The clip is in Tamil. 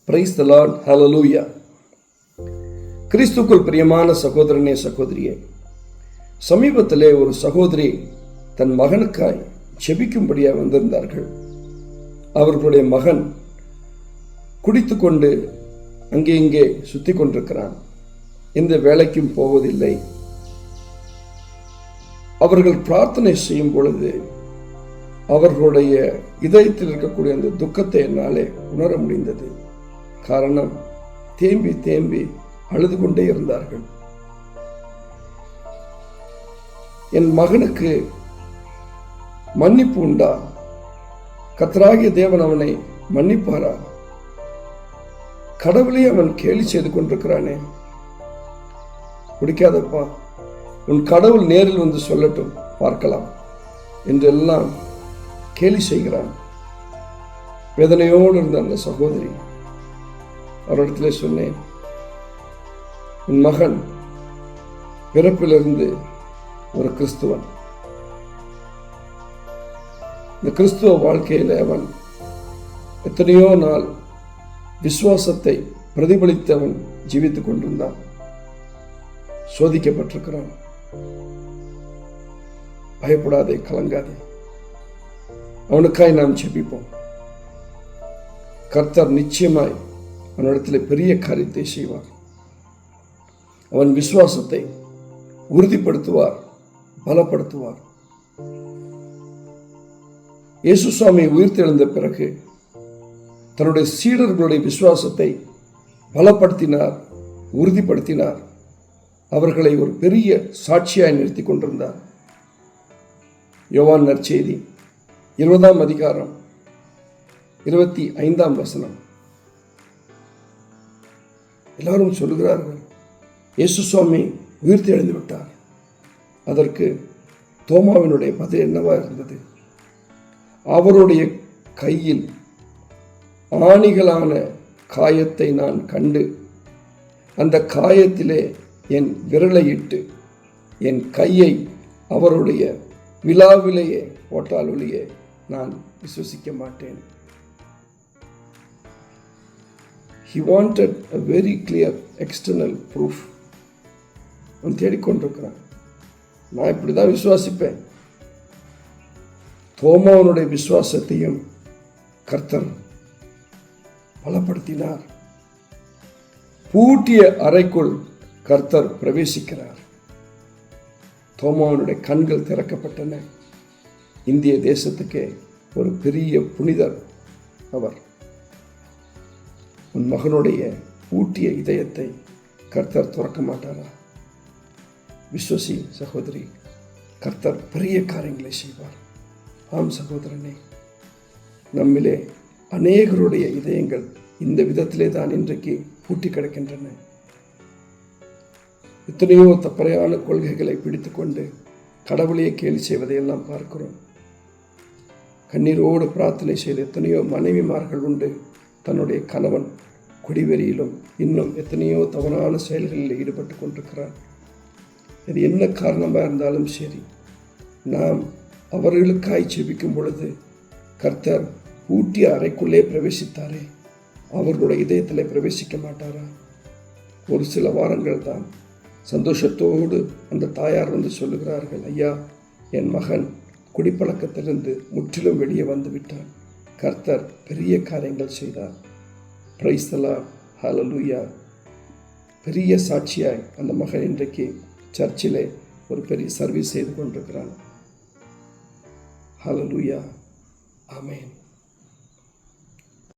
Price the lord. ஹல்லேலூயா. கிறிஸ்துக்குள் பிரியமான சகோதரனே, சகோதரியே, சமீபத்திலே ஒரு சகோதரி தன் மகனுக்காய் ஜெபிக்கும்படியாக வந்திருந்தார்கள். அவர்களுடைய மகன் குடித்துக்கொண்டு அங்கே இங்கே சுத்தி கொண்டிருக்கிறான். எந்த வேலைக்கும் போவதில்லை. அவர்கள் பிரார்த்தனை செய்யும் பொழுது அவர்களுடைய இதயத்தில் இருக்கக்கூடிய அந்த துக்கத்தை என்னாலே உணர முடிந்தது. காரணம், தேம்பி தேம்பி அழுது கொண்டே இருந்தார்கள். என் மகனுக்கு மன்னிப்பு உண்டா? கர்த்தராகிய தேவன் அவனை மன்னிப்பாரா? கடவுளை அவன் கேலி செய்து கொண்டிருக்கிறானே. குடிக்காதப்பா, உன் கடவுள் நேரில் வந்து சொல்லட்டும், பார்க்கலாம் என்றெல்லாம் கேலி செய்கிறான். வேதனையோடு இருந்த அந்த சகோதரி, அவரிடத்துல சொன்னேன், உன் மகன் பிறப்பிலிருந்து ஒரு கிறிஸ்துவன். இந்த கிறிஸ்துவ வாழ்க்கையில் அவன் எத்தனையோ நாள் விசுவாசத்தை பிரதிபலித்தவன் ஜீவித்துக் கொண்டிருந்தான். சோதிக்கப்பட்டிருக்கிறான். பயப்படாதே, கலங்காதே, அவனுக்காய் நாம் ஜெபிப்போம். கர்த்தர் நிச்சயமாய் அவனிடத்தில் பெரிய காரியத்தை செய்வார். அவன் விசுவாசத்தை உறுதிப்படுத்துவார், பலப்படுத்துவார். இயேசு சுவாமி உயிர்த்தெழுந்த பிறகு தன்னுடைய சீடர்களுடைய விசுவாசத்தை பலப்படுத்தினார், உறுதிப்படுத்தினார். அவர்களை ஒரு பெரிய சாட்சியாய் நிறுத்தி கொண்டிருந்தார். யோவான் நற்செய்தி 20ஆம் அதிகாரம் 25ஆம் வசனம். எல்லாரும் சொல்லுகிறார்கள், இயேசு சுவாமி உயிர்த்து எழுந்து விட்டார். அதற்கு தோமாவினுடைய பதில் என்னவா இருந்தது? அவருடைய கையில் ஆணிகளான காயத்தை நான் கண்டு, அந்த காயத்திலே என் விரலை இட்டு என் கையை அவருடைய விழாவிலேயே போட்டால் ஒழிய நான் விசுவசிக்க மாட்டேன். He wanted a very clear external proof. அவன் தேடிக்கொண்டிருக்கிறான். நான் இப்படிதான் விசுவாசிப்பேன். தோமாவனுடைய விசுவாசத்தையும் கர்த்தர் பலப்படுத்தினார். பூட்டிய அறைக்குள் கர்த்தர் பிரவேசிக்கிறார். தோமாவனுடைய கண்கள் திறக்கப்பட்டன. இந்திய தேசத்துக்கே ஒரு பெரிய புனிதர் அவர். உன் மகனுடைய பூட்டிய இதயத்தை கர்த்தர் துறக்க மாட்டாரா? விஸ்வசி சகோதரி, கர்த்தர் பெரிய காரியங்களை செய்வார். ஆம் சகோதரனே, நம்மிலே அநேகருடைய இதயங்கள் இந்த விதத்திலே தான் இன்றைக்கு பூட்டி கிடக்கின்றன. எத்தனையோ தப்பறையான கொள்கைகளை பிடித்துக்கொண்டு கடவுளையே கேலி செய்வதையெல்லாம் பார்க்கிறோம். கண்ணீரோடு பிரார்த்தனை செய்த எத்தனையோ மனைவிமார்கள் உண்டு. தன்னுடைய கணவன் குடிவெறியிலும் இன்னும் எத்தனையோ தவறான செயல்களில் ஈடுபட்டு கொண்டிருக்கிறார். இது என்ன காரணமாக இருந்தாலும் சரி, நாம் அவர்களுக்காய் ஜெபிக்கும் பொழுது கர்த்தர் பூட்டிய அறைக்குள்ளே பிரவேசித்தாரே, அவர்களுடைய இதயத்தில் பிரவேசிக்க மாட்டாரா? ஒரு சில வாரங்கள் தான் சந்தோஷத்தோடு அந்த தாயார் வந்து சொல்லுகிறார்கள், ஐயா, என் மகன் குடிப்பழக்கத்திலிருந்து முற்றிலும் வெளியே வந்து விட்டான். கர்த்தர் பெரிய காரியங்கள் செய்தார். Praise the lord. ஹல்லேலூயா. பெரிய சாட்சியாய் அந்த மகன் இன்றைக்கு சர்ச்சிலே ஒரு பெரிய சர்வீஸ் செய்து கொண்டிருக்கிறான். ஹல்லேலூயா. ஆமென்.